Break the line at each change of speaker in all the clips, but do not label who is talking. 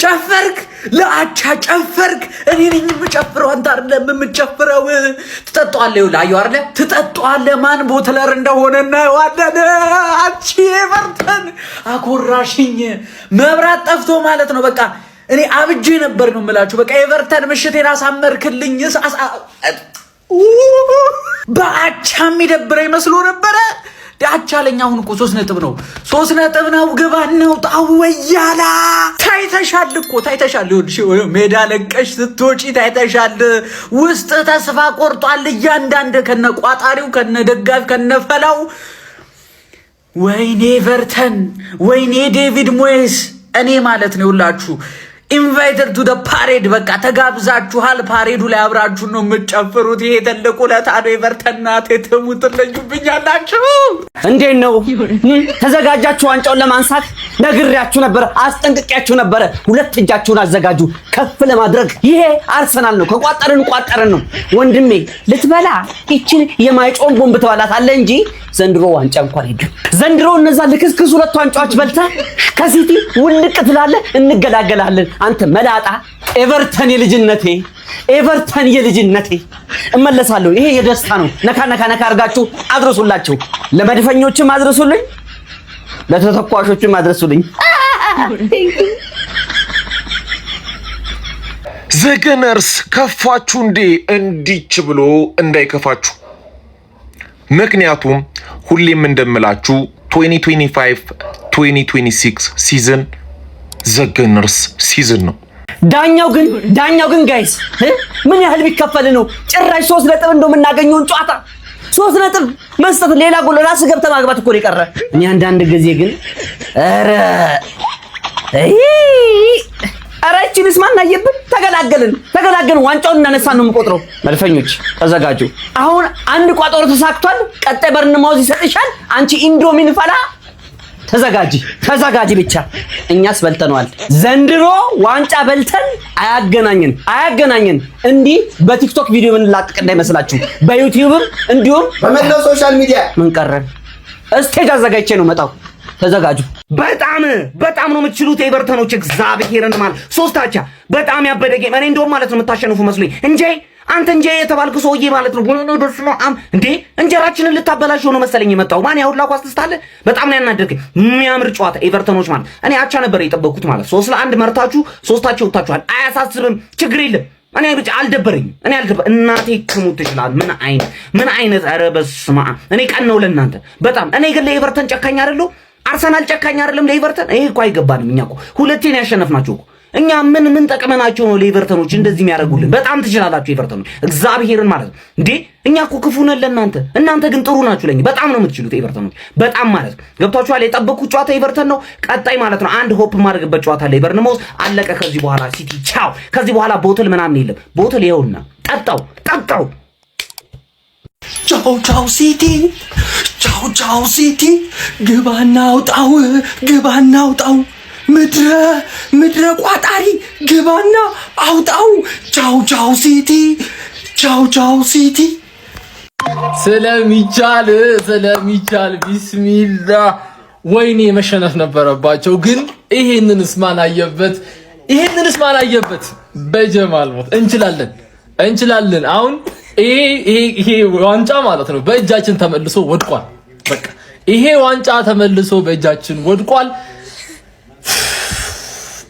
ጨፈርክ ለአቻ ጨፈርክ እኔ ነኝ የምጨፍረው አንተ አይደለም የምጨፍረው ትጠጣዋለህ ይኸውልህ አየሁ አይደለ ትጠጣዋለህ ማን ቦትለር እንደሆነና ዋደደ አቺ ኤቨርተን አኮራሽኝ መብራት ጠፍቶ ማለት ነው በቃ እኔ አብጄ ነበር ነው የምላችሁ በቃ ኤቨርተን ምሽቴን አሳመርክልኝ በአቻ የሚደብረኝ መስሎ ነበረ ዳቻለኛ አሁን እኮ 3 ነጥብ ነው ግባናው ጣውያላ ታይተሻል እኮ ታይተሻል ይኸውልሽ ሜዳ ለቀሽ ስትወጪ ታይተሻል ውስጥ ተስፋ ቆርጧል እያንዳንዱ ከነቋጣሪው ከነደጋፍ ከነፈላው ወይኔ ኤቨርተን ወይኔ ዴቪድ ሞይስ እኔ ማለት ነው ይኸውላችሁ ኢንቫይትድ ቱ ዘ ፓሬድ በቃ ተጋብዛችኋል ፓሬዱ ላይ አብራችሁ ነው የምትጨፍሩት ይሄ ትልቁ ለታዶ ኤቨርተንና ተሙትለዩብኛላችሁ
እንዴት ነው ተዘጋጃችሁ ዋንጫውን ለማንሳት ነግሬያችሁ ነበር አስጠንቅቄያችሁ ነበር ሁለት እጃችሁን አዘጋጁ ከፍ ለማድረግ ይሄ አርሰናል ነው ከቋጠርን ነው ወንድሜ ልትበላ እቺን የማይጮን ቦምብ ተባላት አለ እንጂ ዘንድሮ ዋንጫ እንኳን የለም ዘንድሮ እነዛ ልክስክስ ሁለት ዋንጫዎች በልተ ከሲቲ ውልቅ ትላለህ እንገላገላለን አንተ መላጣ ኤቨርተን የልጅነቴ እመለሳለሁ ይሄ የደስታ ነው ነካ አርጋችሁ አድርሱላችሁ ለመድፈኞችም አድርሱልኝ ለተተኳሾችም አድርሱልኝ
ዘገነርስ ከፋችሁ እንዴ እንዲች ብሎ እንዳይከፋችሁ ምክንያቱም ሁሌም እንደምላችሁ 2025-2026 ሲዝን ዘገነርስ ሲዝን ነው
ዳኛው ግን ጋይስ ምን ያህል ቢከፈል ነው ጭራሽ 3 ነጥብ እንደምናገኘው ጨዋታ 3 ነጥብ መስጠት ሌላ ጎል ራስ ገብተ ማግባት እኮ ይቀር እኔ አንዳንድ ጊዜ ግን አራችንስ ማናየብን ተገላገልን ዋንጫውን እናነሳን ነው የምቆጥረው መልፈኞች ተዘጋጁ አሁን አንድ ቋጠሮ ተሳክቷል ቀጣይ በርንማውዝ ይሰጥሻል አንቺ ኢንዶሚን ፈላ ተዘጋጂ ብቻ እኛስ በልተናል ዘንድሮ ዋንጫ በልተን አያገናኝን እንዲህ በቲክቶክ ቪዲዮ ምን ላጥቅ እንዳይመስላችሁ በዩቲዩብም እንዲሁም
በመላው ሶሻል ሚዲያ
ምን ቀረን ስቴጅ አዘጋጅቼ ነው መጣው ተዘጋጁ በጣም ነው የምትችሉት ኤቨርተኖች እግዚአብሔርን ማለት 3 አቻ በጣም ያበደ ጌም እኔ እንደውም ማለት ነው የምታሸንፉ መስሎኝ እንጂ አንተ እንጂ የተባልኩ ሰውዬ ማለት ነው ወይኔ ደስማ እንዴ እንጀራችንን ልታበላሽ ሆኖ መሰለኝ የመጣው ማን ያውላ ኳስ ተስታለ በጣም ነው ያናደርከኝ የሚያምር ጨዋታ ኤቨርተኖች ማለት እኔ አቻ ነበር የጠበቅኩት ማለት 3-1 መርታችሁ 3 ወጣችኋል አያሳስብም ችግር የለም እኔ ብቻ አልደበረኝ እናቴ ከሞት ይችላል ምን አይነት ኧረ በስማ እኔ ቀን ነው ለእናንተ በጣም እኔ ግን ለኤቨርተን ጨካኝ አይደለሁ አርሰናል ጨካኝ አይደለም ለኤቨርተን ይሄ እኮ አይገባንም እኛ እኮ ሁለቴ ነው ያሸነፍናቸው እኮ እኛ ምን ጠቅመናቸው ነው ለኤቨርተኖች እንደዚህ የሚያደርጉልን በጣም ትችላላችሁ ኤቨርተኖች እግዚአብሔርን ማለት ነው እንዴ እኛ እኮ ክፉ ነን ለእናንተ እናንተ ግን ጥሩ ናችሁ ለኛ በጣም ነው የምትችሉት ኤቨርተኖች በጣም ማለት ገብታችኋል የጠበቁት ጨዋታ ኤቨርተን ነው ቀጣይ ማለት ነው አንድ ሆፕ ማድረግበት ጨዋታ ላይ በርንማውዝ አለቀ ከዚህ በኋላ ሲቲ ቻው ከዚህ በኋላ ቦትል ምናምን የለም ቦትል ይኸውና ጠጣው
ቻው ሲቲ ግባና አውጣው ምድረ ቋጣሪ ግባና አውጣው ቻው ሲቲ
ስለሚቻል ቢስሚላ ወይኔ መሸነፍ ነበረባቸው ግን ይሄንንስ ማን አየበት በጀማል ሞት እንችላለን አሁን ይሄ ዋንጫ ማለት ነው በእጃችን ተመልሶ ወድቋል በቃ ይሄ ዋንጫ ተመልሶ በእጃችን ወድቋል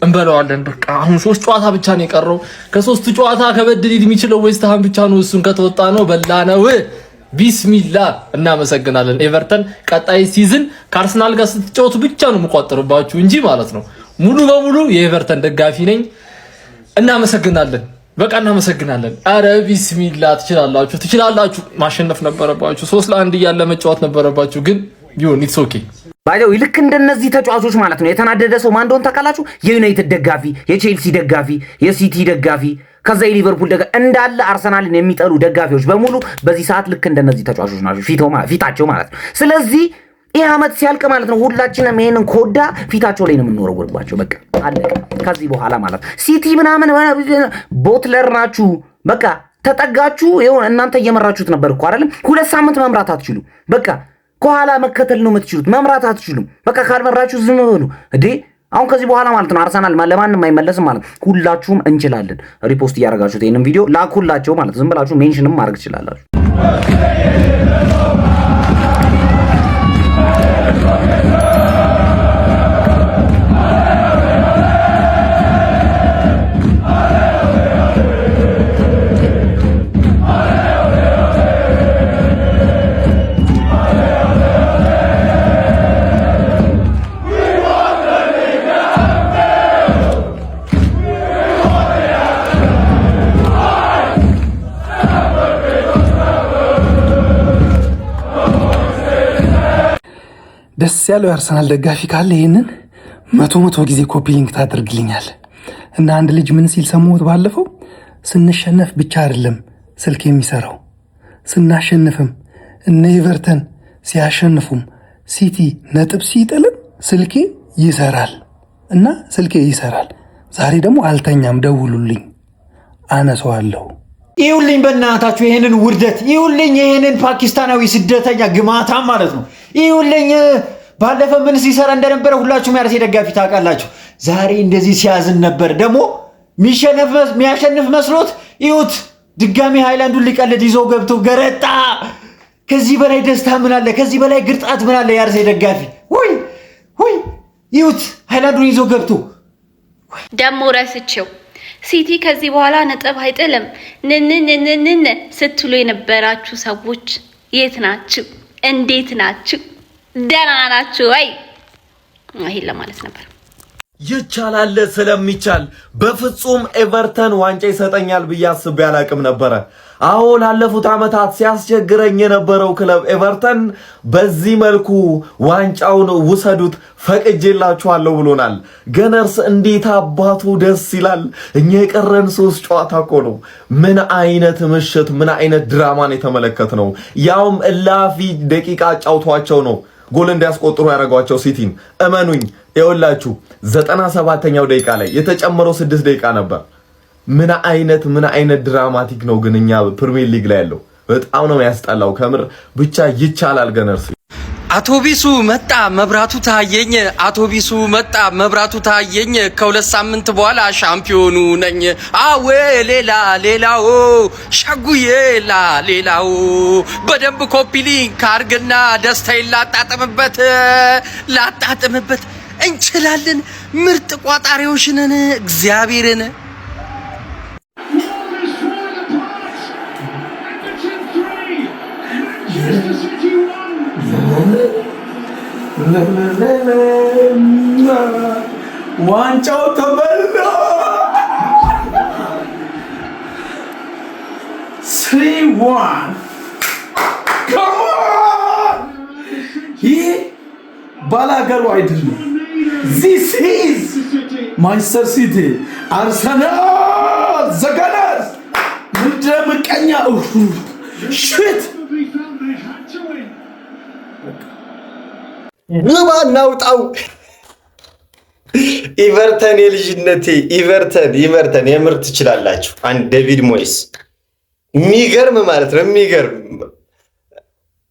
እንበለዋለን በቃ አሁን 3 ጨዋታ ብቻ ነው የቀረው ከ3 ጨዋታ ከበድ ሊል የሚችለው ዌስትሃም ብቻ ነው እሱን ከተወጣ ነው በላነው ቢስሚላህ እናመሰግናለን ኤቨርተን ቀጣይ ሲዝን ከአርሰናል ጋር ስትጫወቱ ብቻ ነው የምቆጥርባችሁ እንጂ ማለት ነው ሙሉ በሙሉ የኤቨርተን ደጋፊ ነኝ እናመሰግናለን አረ ቢስሚላህ ትችላላችሁ ማሸነፍ ነበረባችሁ 3-1 እያለ መጫወት ነበረባችሁ ግን ቢሆን ኢትስ ኦኬ
ባይደው ልክ እንደነዚህ ተጫዋቾች ማለት ነው የተናደደ ሰው ማን እንደሆነ ታውቃላችሁ የዩናይትድ ደጋፊ የቼልሲ ደጋፊ የሲቲ ደጋፊ ከዛ የሊቨርፑል ደጋፊ እንዳለ አርሰናልን የሚጠሉ ደጋፊዎች በሙሉ በዚህ ሰዓት ልክ እንደነዚህ ተጫዋቾች ናቸው ፊታቸው ማለት ነው ስለዚህ ይሄ አመት ሲያልቅ ማለት ነው ሁላችንም ይሄንን ኮዳ ፊታቸው ላይ ነው የምንወረወርባቸው በቃ አለቀ ከዚህ በኋላ ማለት ነው ሲቲ ምናምን ቦትለር ናችሁ በቃ ተጠጋችሁ ይሁን እናንተ እየመራችሁት ነበር እኮ አይደለም 2 ሳምንት መምራት አትችሉ በቃ ከኋላ መከተል ነው የምትችሉት መምራት አትችሉም በቃ ካልመራችሁ ዝም በሉ እንዴ አሁን ከዚህ በኋላ ማለት ነው አርሰናል ለማንም አይመለስም ማለት ሁላችሁም እንችላለን። ሪፖስት እያደረጋችሁት ይሄንን ቪዲዮ ላኩላቸው ማለት ዝም ብላችሁ ሜንሽንም ማድረግ ትችላላችሁ።
ደስ ያለው የአርሰናል ደጋፊ ካለ ይሄንን መቶ ጊዜ ኮፒ ሊንክ ታደርግልኛል። እና አንድ ልጅ ምን ሲል ሰማሁት ባለፈው፣ ስንሸነፍ ብቻ አይደለም ስልክ የሚሰራው ስናሸንፍም እነ ኤቨርተን ሲያሸንፉም ሲቲ ነጥብ ሲጥልም ስልኬ ይሰራል እና ስልኬ ይሰራል። ዛሬ ደግሞ አልተኛም፣ ደውሉልኝ አነሳዋለሁ።
ይሁልኝ በእናታችሁ ይሄንን ውርደት ይሁልኝ። ይሄንን ፓኪስታናዊ ስደተኛ ግማታም ማለት ነው። ይሁልኝ ባለፈ ምን ሲሰራ እንደነበረ ሁላችሁም የአርሴ ደጋፊ ታውቃላችሁ። ዛሬ እንደዚህ ሲያዝን ነበር። ደግሞ የሚያሸንፍ መስሎት ይሁት ድጋሚ ሃይላንዱን ሊቀልድ ይዞ ገብቶ ገረጣ። ከዚህ በላይ ደስታ ምን አለ? ከዚህ በላይ ግርጣት ምን አለ? የአርሴ ደጋፊ ወይ ይሁት ሃይላንዱን ይዞ ገብቶ
ደሞ ረስቼው ሲቲ ከዚህ በኋላ ነጥብ አይጥልም ንንንንንን ስትሉ የነበራችሁ ሰዎች የት ናችሁ? እንዴት ናችሁ? ደህና ናችሁ ወይ? ይሄን ለማለት ነበር።
ይቻላል ስለሚቻል በፍጹም ኤቨርተን ዋንጫ ይሰጠኛል ብዬ አስቤ አላቅም ነበረ። አዎ ላለፉት ዓመታት ሲያስቸግረኝ የነበረው ክለብ ኤቨርተን በዚህ መልኩ ዋንጫውን ውሰዱት ፈቅጄላችኋለሁ ብሎናል። ገነርስ እንዴት አባቱ ደስ ይላል። እኛ የቀረን 3 ጨዋታ እኮ ነው። ምን አይነት ምሽት፣ ምን አይነት ድራማን የተመለከትነው። ያውም እላፊ ደቂቃ ጫውቷቸው ነው ጎል እንዲያስቆጥሩ ያደረጓቸው ሲቲን። እመኑኝ ይኸውላችሁ 97ኛው ደቂቃ ላይ የተጨመረው 6 ደቂቃ ነበር። ምን አይነት ድራማቲክ ነው ግን እኛ ፕሪሚየር ሊግ ላይ ያለው በጣም ነው ያስጠላው። ከምር ብቻ ይቻላል ገነርስ።
አውቶቢሱ መጣ መብራቱ ታየኝ፣ አውቶቢሱ መጣ መብራቱ ታየኝ፣ ከ2 ሳምንት በኋላ ሻምፒዮኑ ነኝ። አዌ ሌላው ሸጉዬ ሌላው በደንብ ኮፒ ሊንክ አርግና ደስታዬን ላጣጥምበት። እንችላለን፣ ምርጥ ቋጣሪዎች ነን። እግዚአብሔርን
ዋንጫው ተበላ። 3-1 ይህ ባላገሩ አይደለም። This is Manchester City Arsenal ዘጋናስ ምድረምቀኛ ሽት
ንባ ናውጣው ኢቨርተን የልጅነቴ ኢቨርተን የምር ትችላላችሁ። አንድ ዴቪድ ሞይስ የሚገርም ማለት ነው። የሚገርም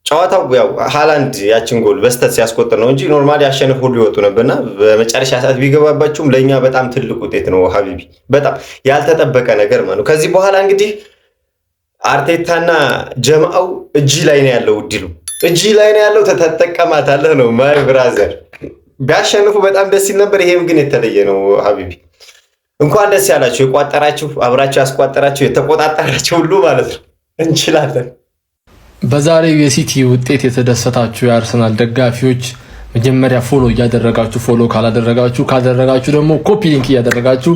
ጨዋታው ያው ሃላንድ ያችን ጎል በስተት ሲያስቆጥር ነው እንጂ ኖርማሊ ያሸነፉ ሁሉ ይወጡ ነበርና በመጨረሻ ሰዓት ቢገባባችሁም ለኛ በጣም ትልቅ ውጤት ነው። ሀቢቢ በጣም ያልተጠበቀ ነገር ማለት ነው። ከዚህ በኋላ እንግዲህ አርቴታና ጀማው እጅ ላይ ነው ያለው። ድሉ እጅ ላይ ነው ያለው። ተጠቀማታለህ ነው ማይ ብራዘር። ቢያሸንፉ በጣም ደስ ይል ነበር። ይሄም ግን የተለየ ነው። ሀቢቢ እንኳን ደስ ያላችሁ፣ የቋጠራችሁ አብራችሁ ያስቋጠራችሁ የተቆጣጣራችሁ ሁሉ ማለት ነው። እንችላለን።
በዛሬው የሲቲ ውጤት የተደሰታችሁ የአርሰናል ደጋፊዎች መጀመሪያ ፎሎ እያደረጋችሁ፣ ፎሎ ካላደረጋችሁ ደግሞ ኮፒ ሊንክ እያደረጋችሁ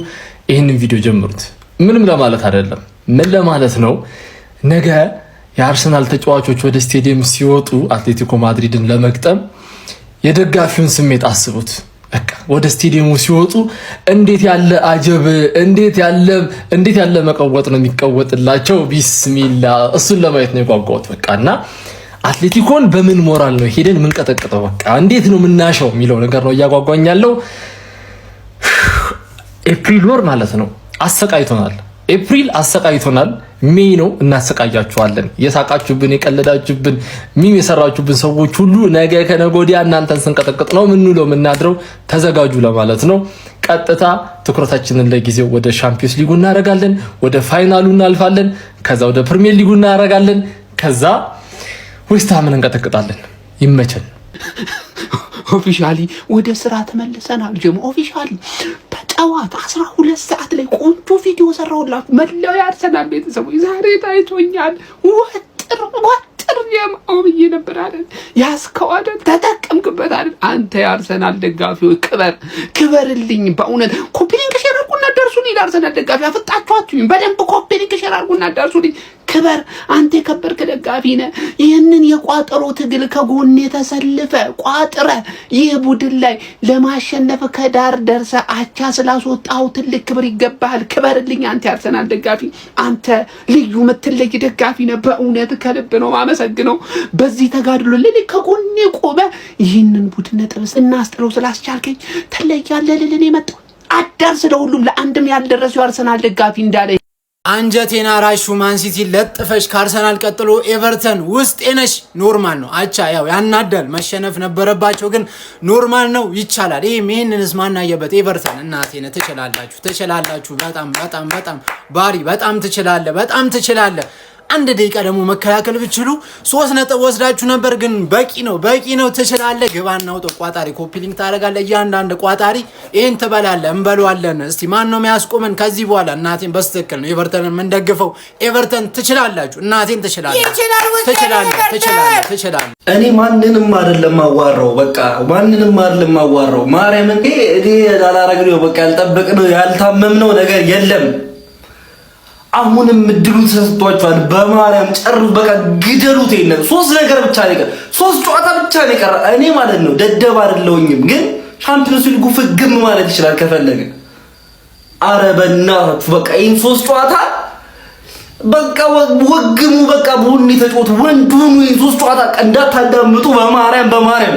ይህንን ቪዲዮ ጀምሩት። ምንም ለማለት አይደለም። ምን ለማለት ነው? ነገ የአርሰናል ተጫዋቾች ወደ ስቴዲየም ሲወጡ አትሌቲኮ ማድሪድን ለመግጠም የደጋፊውን ስሜት አስቡት። በቃ ወደ ስቴዲየሙ ሲወጡ እንዴት ያለ አጀብ፣ እንዴት ያለ መቀወጥ ነው የሚቀወጥላቸው። ቢስሚላ እሱን ለማየት ነው የጓጓሁት። በቃና አትሌቲኮን በምን ሞራል ነው ሄደን የምንቀጠቅጠው? በቃ እንዴት ነው የምናሸው የሚለው ነገር ነው እያጓጓኝ ያለው። ኤፕሪል ወር ማለት ነው አሰቃይቶናል። ኤፕሪል አሰቃይቶናል። ነው እናሰቃያችኋለን። የሳቃችሁብን የቀለዳችሁብን ሚም የሰራችሁብን ሰዎች ሁሉ ነገ ከነገ ወዲያ እናንተን ስንቀጠቅጥ ነው ምንውለው ምናድረው። ተዘጋጁ ለማለት ነው። ቀጥታ ትኩረታችንን ለጊዜው ወደ ሻምፒዮንስ ሊጉ እናደርጋለን። ወደ ፋይናሉ እናልፋለን። ከዛ ወደ ፕሪሚየር ሊጉ እናደርጋለን። ከዛ ዌስትሃምን እንቀጠቅጣለን። ይመቸን።
ኦፊሻሊ ወደ ስራ ተመልሰናል። ጀሞ ኦፊሻሊ በጠዋት 12 ሰዓት ላይ ቆንጆ ቪዲዮ ሰራሁላችሁ። መላው የአርሰናል ቤተሰቦች ዛሬ ታይቶኛል። ወጥር የማው ብዬ ነበር አይደል? ያስከው አይደል? ተጠቀምክበት አይደል? አንተ የአርሰናል ደጋፊዎች ክበርልኝ። በእውነት ኮፒ ሊንክ ሼር አድርጉና ደርሱልኝ። ለአርሰናል ደጋፊ አፍጣችኋችሁኝ። በደንብ ኮፒ ሊንክ ሼር አድርጉና ደርሱልኝ። ክበር። አንተ የከበርክ ደጋፊ ነህ። ይህንን የቋጠሮ ትግል ከጎኔ ተሰልፈ ቋጥረ ይህ ቡድን ላይ ለማሸነፍ ከዳር ደርሰ አቻ ስላስወጣው ትልቅ ክብር ይገባሃል። ክበርልኝ። አንተ የአርሰናል ደጋፊ፣ አንተ ልዩ ምትለይ ደጋፊ ነህ። በእውነት ከልብ ነው ማመሰግነው። በዚህ ተጋድሎ ላይ ከጎኔ ቆመ ይህንን ቡድን ነጥብ እናስጥለው ስላስቻልከኝ ተለያለህ ልልን የመጣው አዳርስ ለሁሉም ለአንድም ያልደረሰው አርሰናል ደጋፊ እንዳለ
አንጀቴና ራሹ ማን ሲቲ ለጥፈሽ ከአርሰናል ቀጥሎ ኤቨርተን ውስጥ ነሽ። ኖርማል ነው። አቻ ያው ያናዳል። መሸነፍ ነበረባቸው ግን ኖርማል ነው፣ ይቻላል። ይሄንንስ ማናየበት ኤቨርተን እናቴነ ትችላላችሁ። በጣም ባሪ በጣም ትችላለ። አንድ ደቂቃ ደግሞ መከላከል ብትችሉ 3 ነጥብ ወስዳችሁ ነበር። ግን በቂ ነው። ትችላለህ። ግባና አውጦ ቋጣሪ ኮፒ ሊንክ ታደርጋለህ። እያንዳንዱ ቋጣሪ ይሄን ትበላለህ። እንበለዋለን። እስቲ ማን ነው የሚያስቆመን ከዚህ በኋላ? እናቴን በስትክክል ነው ኤቨርተንን የምንደግፈው። ኤቨርተን ትችላላችሁ። እናቴን ትችላለህ።
እኔ ማንንም አይደለም ማዋራው። በቃ ማንንም አይደለም ማዋራው። ማርያም እንዴ እኔ አላረግነው። በቃ ያልጠበቅነው ያልታመምነው ነገር የለም። አሁንም እድሉ ተሰጥቷቸዋል። በማርያም ጨርሱ። በቃ ግደሉት። የለም 3 ነገር ብቻ ነው የቀረ። 3 ጨዋታ ብቻ ነው የቀረ። እኔ ማለት ነው ደደብ አይደለሁኝም፣ ግን ሻምፒዮንስ ሊጉ ፍግም ማለት ይችላል ከፈለገ። አረ በእናትህ በቃ ይሄን 3 ጨዋታ በቃ ወግሙ። በቃ ቡኒ ተጫወቱ። ወንዱኑ ይሄን 3 ጨዋታ እንዳታዳምጡ። በማርያም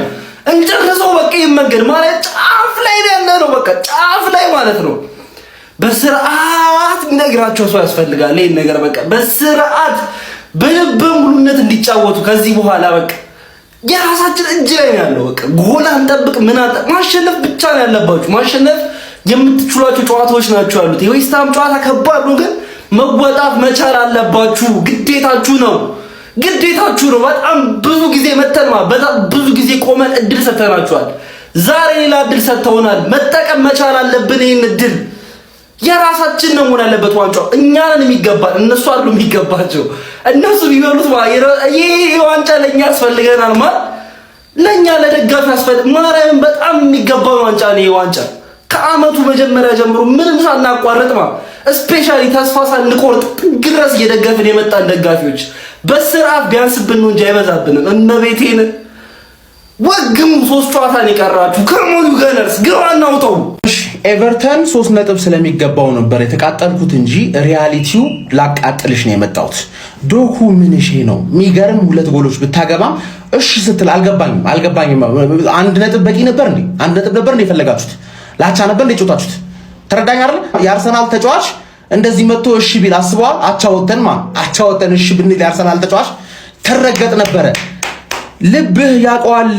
እንጨርሰው። በቃ ይሄን መንገድ ማለት ጫፍ ላይ ያለ ነው። በቃ ጫፍ ላይ ማለት ነው። በስርዓት ነግራቸው ሰው ያስፈልጋል። ይሄን ነገር በቃ በስርዓት በልበ ሙሉነት እንዲጫወቱ ከዚህ በኋላ በቃ የራሳችን እጅ ላይ ያለው በቃ ጎል አንጠብቅ። ማሸነፍ ብቻ ነው ያለባችሁ። ማሸነፍ የምትችሏቸው ጨዋታዎች ናቸው ያሉት። የዌስትሃም ጨዋታ ከባድ ነው፣ ግን መወጣት መቻል አለባችሁ። ግዴታችሁ ነው። በጣም ብዙ ጊዜ በጣም ብዙ ጊዜ ቆመን እድል ሰጥተናችኋል። ዛሬ ሌላ እድል ሰጥተውናል። መጠቀም መቻል አለብን ይሄን እድል። የራሳችን ነው መሆን ያለበት። ዋንጫው እኛ ነን የሚገባን፣ እነሱ አይደሉም የሚገባቸው። እነሱ ቢበሉት ይሄ ዋንጫ ለኛ ያስፈልገናል። ለኛ ለደጋፊ ማርያምን በጣም የሚገባው ዋንጫ ነው ይሄ ዋንጫ። ከአመቱ መጀመሪያ ጀምሮ ምንም ሳናቋርጥ ስፔሻሊ ተስፋ ሳንቆርጥ ድረስ እየደገፍን የመጣን ደጋፊዎች በስርዓት ቢያንስብን ነው እንጂ አይበዛብንም። እመቤቴን ወግሙ። 3 ጨዋታ ነው የቀራችሁ። ከሞዩ ገነርስ ግባና አውጣው።
ኤቨርተን 3 ነጥብ ስለሚገባው ነበር የተቃጠልኩት እንጂ ሪያሊቲው ላቃጥልሽ ነው የመጣሁት። ዶኩ ምንሽ ነው የሚገርም 2 ጎሎች ብታገባም እሺ ስትል አልገባኝም። 1 ነጥብ በቂ ነበር እንዴ? 1 ነጥብ ነበር እንዴ የፈለጋችሁት? ላቻ ነበር እንዴ ጮታችሁት? ተረዳኝ አይደል? የአርሰናል ተጫዋች እንደዚህ መጥቶ እሺ ቢል አስበዋል? አቻወተን እሺ ብንል የአርሰናል ተጫዋች ተረገጥ ነበረ። ልብህ ያውቀዋል።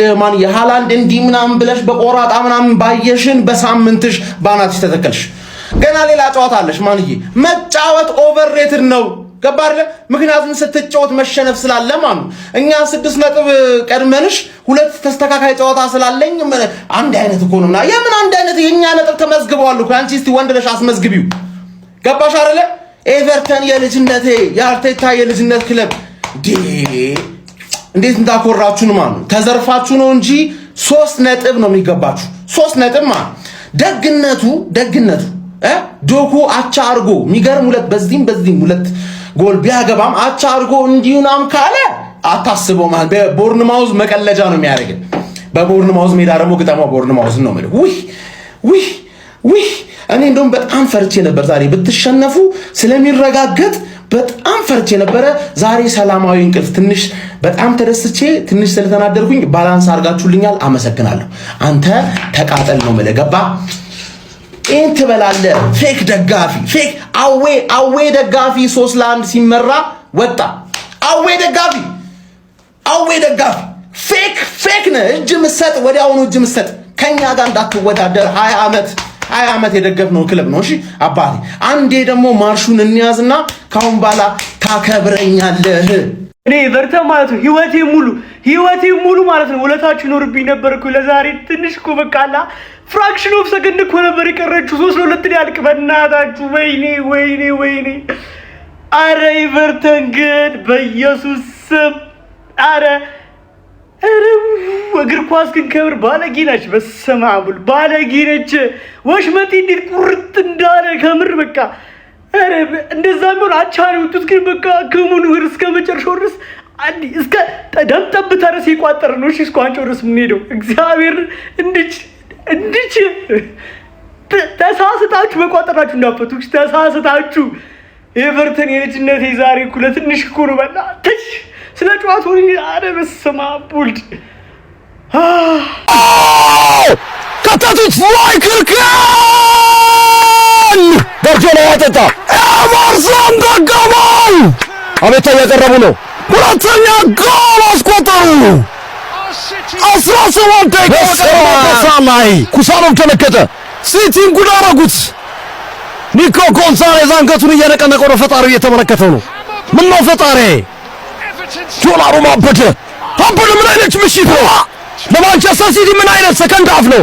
የሃላንድ እንዲህ ምናምን ብለሽ በቆራጣ ምናምን ባየሽን በሳምንትሽ ባናትሽ ተተከልሽ። ገና ሌላ ጨዋታ አለሽ። መጫወት ኦቨርሬትድ ነው። ገባ አይደል? ምክንያቱም ስትጫወት መሸነፍ ስላለ እኛ 6 ነጥብ ቀድመንሽ 2 ተስተካካይ ጨዋታ ስላለኝ አንድ አይነት እኮ ነውና የምን አንድ አይነት የኛ ነጥብ ተመዝግበዋል እኮ። አንቺ እስቲ ወንድ ነሽ አስመዝግቢው። ገባሽ አይደል? ኤቨርተን የልጅነቴ የአርቴታ የልጅነት ክለብ እንዴት እንዳኮራችሁን ተዘርፋችሁ ነው እንጂ 3 ነጥብ ነው የሚገባችሁ። 3 ነጥብ ደግነቱ ዶኩ አቻ አርጎ የሚገርም 2 በዚህም 2 ጎል ቢያገባም አቻ አርጎ እንዲሁናም ካለ አታስበው። በቦርንማውዝ መቀለጃ ነው የሚያደርገን። በቦርንማውዝ ሜዳ ደግሞ ግጠማው ቦርንማውዝ ነው ማለት ውይ እኔ እንደውም በጣም ፈርቼ ነበር ዛሬ ብትሸነፉ ስለሚረጋገጥ በጣም ፈርቼ ነበረ። ዛሬ ሰላማዊ እንቅልፍ ትንሽ በጣም ተደስቼ ትንሽ ስለተናደርኩኝ ባላንስ አድርጋችሁልኛል። አመሰግናለሁ። አንተ ተቃጠል ነው ማለት ገባ። ይህን ትበላለህ። ፌክ ደጋፊ ፌክ አዌ ደጋፊ 3-1 ሲመራ ወጣ። አዌ ደጋፊ ፌክ ነህ። እጅ ምሰጥ ወዲያውኑ እጅ ምሰጥ። ከኛ ጋር እንዳትወዳደር 20 ዓመት የደገፍነው ክለብ ነው። እሺ አባቴ አንዴ ደግሞ ማርሹን እንያዝና ካሁን በኋላ ታከብረኛለህ።
እኔ ኤቨርተን ማለት ነው ህይወቴ ሙሉ ማለት ነው ውለታችሁ ይኖርብኝ ነበር እኮ። ለዛሬ ትንሽ እኮ በቃላ ፍራክሽን ኦፍ ሰከንድ እኮ ነበር የቀረችው 3-2 ያልቅ። በእናታችሁ ወይኔ አረ ኤቨርተን ግን በኢየሱስ ስም አረ እግር ኳስ ግን ከምር ባለጌ ነች። በስመ አብ ባለጌ ነች። ወሽመጤ እንዴት ቁርጥ እንዳለ ከምር በቃ አረ እንደዛ ቢሆን አቻ ነው የወጡት። ግን በቃ ከሙሉ እስከ መጨረሻው ድረስ እስከ ደም ጠብታ ድረስ የቋጠረ ነው። እሺ እስከ ዋንጫው ድረስ የምንሄደው እግዚአብሔር እንድች ተሳስታችሁ መቋጠራችሁ እንዳፈቱ ተሳስታችሁ ኤቨርተን የልጅነቴ ዛሬ እኮ ለትንሽ እኮ ነው በእናትሽ ስለ ጨዋታው አረ በስመ አብ ወልድ
ከተቱት ማይክል ካን ደርጆ ላይ አጠጣ ኤቨርተን ደገመው። አቤት እያቀረቡ ነው። ሁለተኛ ጎል አስቆጠሩ። 17 ደቂቃ ላይ ኩሳኖቭ ተመከተ። ሲቲን ጉድ አደረጉት። ኒኮ ጎንዛሌዝ አንገቱን እየነቀነቀው ነው። ፈጣሪው እየተመለከተው ነው። ምን ነው ፈጣሪ ዶላሩም አበደ። ምን አይነት ምሽት ነው ለማንቸስተር ሲቲ! ምን አይነት ሰከንድ አፍ ነው!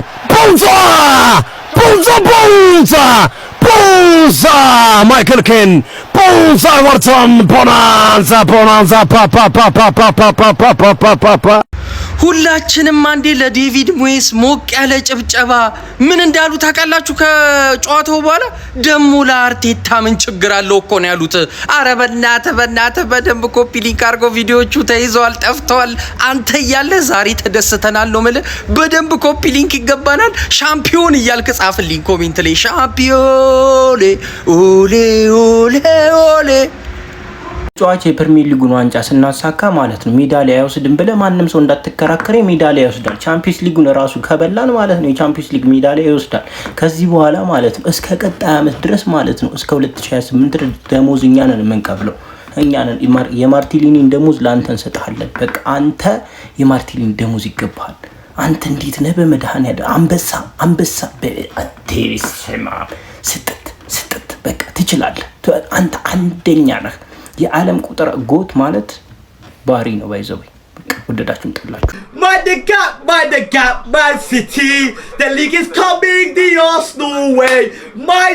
ቦንዛ ማይክል ኬን ቦንዛ ኤቨርተን ቦናንዛ
ሁላችንም አንዴ ለዴቪድ ሞይስ ሞቅ ያለ ጭብጨባ። ምን እንዳሉ ታውቃላችሁ? ከጨዋታው በኋላ ደሞ ለአርቴታ ምን ችግር አለው እኮ ነው ያሉት። አረ በእናትህ በደንብ ኮፒ ሊንክ አድርጎ ቪዲዮቹ ተይዘዋል፣ ጠፍተዋል። አንተ እያለ ዛሬ ተደስተናል ነው የምልህ። በደንብ ኮፒ ሊንክ ይገባናል። ሻምፒዮን እያልክ ጻፍልኝ ኮሜንት ላይ ሻምፒዮን ኦሌ ኦሌ ኦሌ።
ጨዋታ የፕሪሚየር ሊጉን ዋንጫ ስናሳካ ማለት ነው ሜዳሊያ አይወስድም ብለህ ማንም ሰው እንዳትከራከረ ሜዳሊያ ይወስዳል። ቻምፒየንስ ሊጉን ራሱ ከበላን ማለት ነው የቻምፒየንስ ሊግ ሜዳሊያ ይወስዳል። ከዚህ በኋላ ማለት ነው እስከ ቀጣይ ዓመት ድረስ ማለት ነው እስከ 2028 ደሞዝ እኛ ነን የምንከፍለው። እኛ ነን የማርቲሊኒን ደሞዝ ለአንተ እንሰጥሃለን። በቃ አንተ የማርቲሊኒ ደሞዝ ይገባሃል። አንተ እንዴት ነህ? በመድኃኒዓለም አንበሳ በአቴሪስማ ስጥት በቃ ትችላለህ። አንተ አንደኛ ነህ። የዓለም ቁጥር ጎት ማለት ባሪ ነው። ባይዘው በቃ ወደዳችሁም ጠላችሁ
My City, the league is coming the Arsenal way. My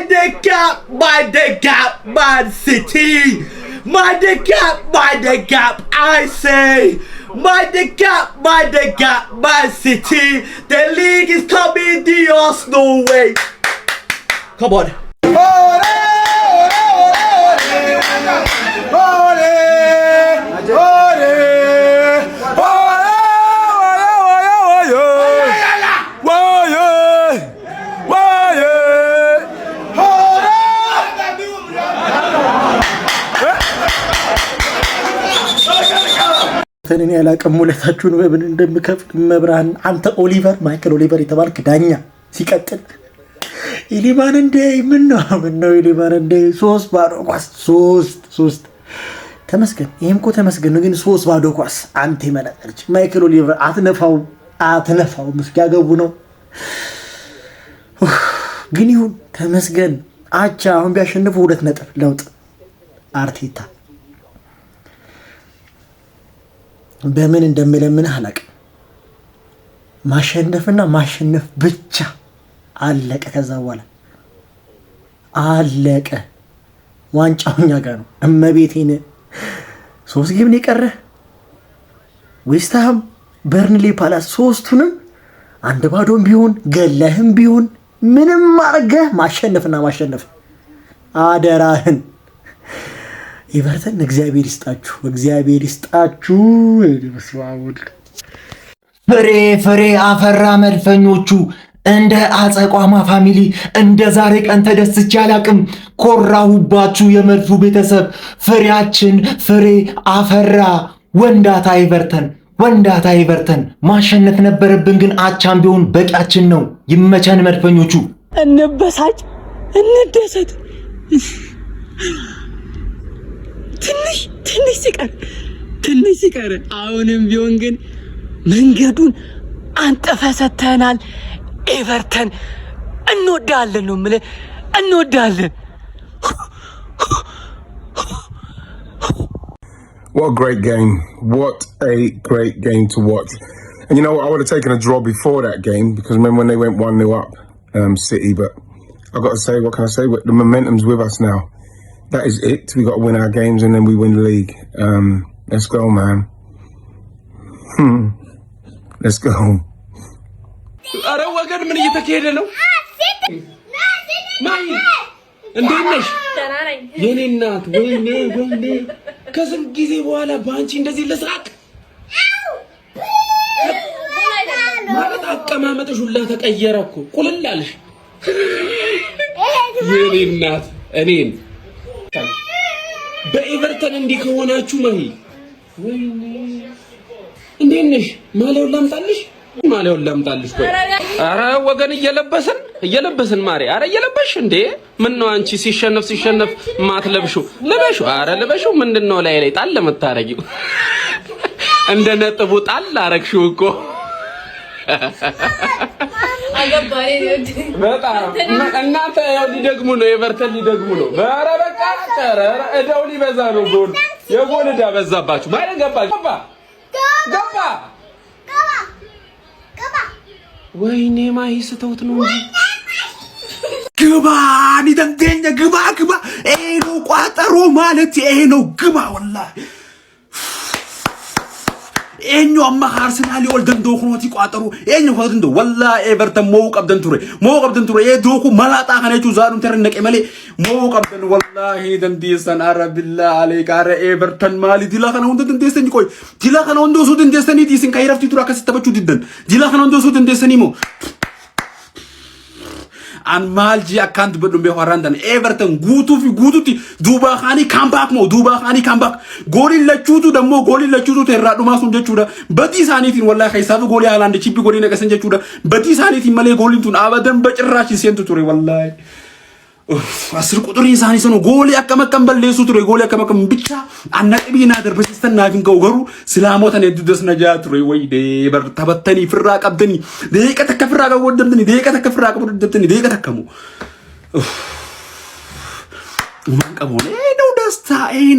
City, my gap, I say. My City, the league is coming the Arsenal way. Come on.
እኔ ያላቀም ውለታችሁን በምን እንደምከፍል መብራን። አንተ ኦሊቨር ማይክል ኦሊቨር የተባልክ ዳኛ ሲቀጥል ኢሊማን እንደ ምን ነው ኢሊማን እንደ 3-0 ኳስ 3 ተመስገን። ይሄም እኮ ተመስገን ነው፣ ግን 3-0 ኳስ አንተ ይመላልች ማይክል ኦሊቨር አትነፋው ምስኪያገቡ ነው። ግን ይሁን ተመስገን። አቻ አሁን ቢያሸንፉ 2 ነጥብ ለውጥ። አርቴታ በምን እንደምለምን አላውቅም። ማሸነፍና ማሸነፍ ብቻ አለቀ። ከዛ በኋላ አለቀ። ዋንጫው እኛ ጋር ነው። እመቤቴን 3 ጌም ነው የቀረ። ዌስትሃም፣ በርንሌ፣ ፓላስ 3ቱንም 1-0 ቢሆን ገለህም ቢሆን ምንም አድርገህ ማሸነፍና ማሸነፍ አደራህን። ኤቨርተን እግዚአብሔር ይስጣችሁ።
ፍሬ አፈራ መድፈኞቹ እንደ አጸቋማ ፋሚሊ እንደ ዛሬ ቀን ተደስቼ አላቅም። ኮራሁባችሁ የመድፉ ቤተሰብ። ፍሬያችን ፍሬ አፈራ። ወንዳታ ኤቨርተን ማሸነፍ ነበረብን፣ ግን አቻም ቢሆን በቂያችን ነው። ይመቸን መድፈኞቹ።
እንበሳጭ፣ እንደሰት። ትንሽ ሲቀር አሁንም ቢሆን ግን መንገዱን አንጥፈ ሰተናል። ኤቨርተን እንወዳለን ነው የምልህ፣ እንወዳለን።
What a great game. What a great game to watch. And you know what? I would have taken a draw before that game because remember when they went 1-0 up, City. But I've got to say, what can I say? The momentum's with us now. That is it. We got to win our games and then we win the league. Let's go, man. Let's go.
አረ ወገን ምን እየተካሄደ ነው? ማይ እንዴት ነሽ? የኔ እናት ወይኔ ከስንት ጊዜ በኋላ ባንቺ እንደዚህ ለሳቅ ማለት አቀማመጥሽ ሁላ ተቀየረ እኮ ቁልል አለሽ። የኔ እናት እኔን በኤቨርተን እንዲህ ከሆናችሁ ማይ ወይኔ እንዴት ነሽ? ማሊያውን ላምጣልሽ ቆይ። አረ ወገን እየለበስን ማሪ አረ እየለበሽ እንዴ? ምን ነው አንቺ ሲሸነፍ ማትለብሹ ለበሹ። አረ ለበሹ ምንድነው ላይ ጣል ለምታረጊው እንደ ነጥቡ ጣል አረግሽው እኮ አገባኝ በጣም እናንተ ያው ሊደግሙ ነው ኤቨርተን ሊደግሙ ነው። ኧረ በቃ ኧረ እዳው ሊበዛ ነው። የጎል እዳ በዛባችሁ ማለት ገባ ወይኔ ማይስተውት ነው እንጂ
ግባ ኒደንገኛ ግባ ይሄ ነው ቋጠሮ ማለት ይሄ ነው። ግባ ወላሂ ኤኞ አማ አርሰናል ወልደን ዶክኖቲ ቋጠሩ ኤኞ ወልደን ዶ ወላሂ ኤቨርተን ሞቀብደን ቱሬ የዶኩ መላጣ ከነቹ ዛዱን ተረነቀ መሌ ሞቀብደን ወላሂ ደንዲሰን አረብላ አለይካ አረ ኤቨርተን ማሊ ዲላከና ወንደ ደንዲሰን ቆይ ዲላከና ወንደ ሱድ ደንዲሰን ዲስን ካይረፍቲ ቱራ ከስተበቹ ዲደን ዲላከና ወንደ ሱድ ደንዲሰን ሞ an malji akant bedum be horandan Everton gututi duba khani comeback golin la chutu demo golin la chutu terra duma sun jechuda bati sanitin wallahi khaysab goli alande chipi goli ne kasen jechuda bati sanitin male golin tun abadan በጭራሽ ሲንቱ ቱሬ wallahi አስር ቁጥር ይሳኒ ሰኑ ጎሊ አከመከም በለሱ ቱሬ ጎሊ አከመከም ብቻ አናቅቢና ደርበስተና ግንገው ገሩ ስላሞተን የዱደስ ነጃት ቱሬ ወይ በር ተበተኒ ፍራ ቀብደኒ ደቂቃ ተከፍራ ቀወደምኒ ደቂቃ ተከፍራ ቀወደምኒ ደቂቃ ተከሙ ማንቀቦ ነው ደስታ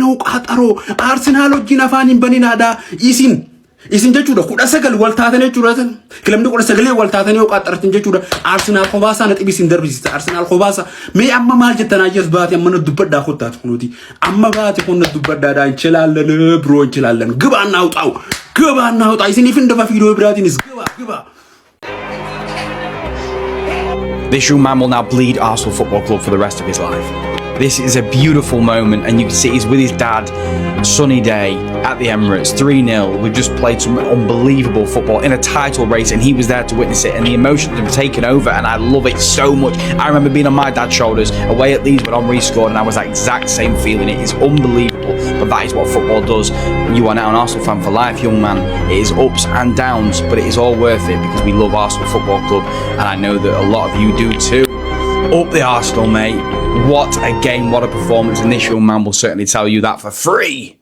ነው ቋጠሮ አርሰናሎች ናፋኒን በኒናዳ isin jechuudha kudha sagal waltaatanii jechuudhaan kilamni kudha sagalee waltaatanii qaxartin jechuudha Arsenal khobaasa na tibisin darbisita Arsenal khobaasa mee amma maal jettana jes baati amma na dubbadda khottaat kunuti amma baati kunna dubbadda da እንችላለን bro እንችላለን ግባና አውጣው isin ifin dafa video biraatinis ግባ
This young man will now bleed Arsenal Football Club for the rest of his life. This is a beautiful moment, and you can see he's with his dad. Sunny day at the Emirates, 3-0. We've just played some unbelievable football in a title race, and he was there to witness it, and the emotions have taken over, and I love it so much. I remember being on my dad's shoulders away at Leeds when Henry scored, and I was that exact same feeling. It is unbelievable, but that is what football does. You are now an Arsenal fan for life, young man. It is ups and downs, but it is all worth it because we love Arsenal Football Club, and I know that a lot of you do too. Up the Arsenal, mate. What a game, what a performance, and this young man will certainly tell you that for free.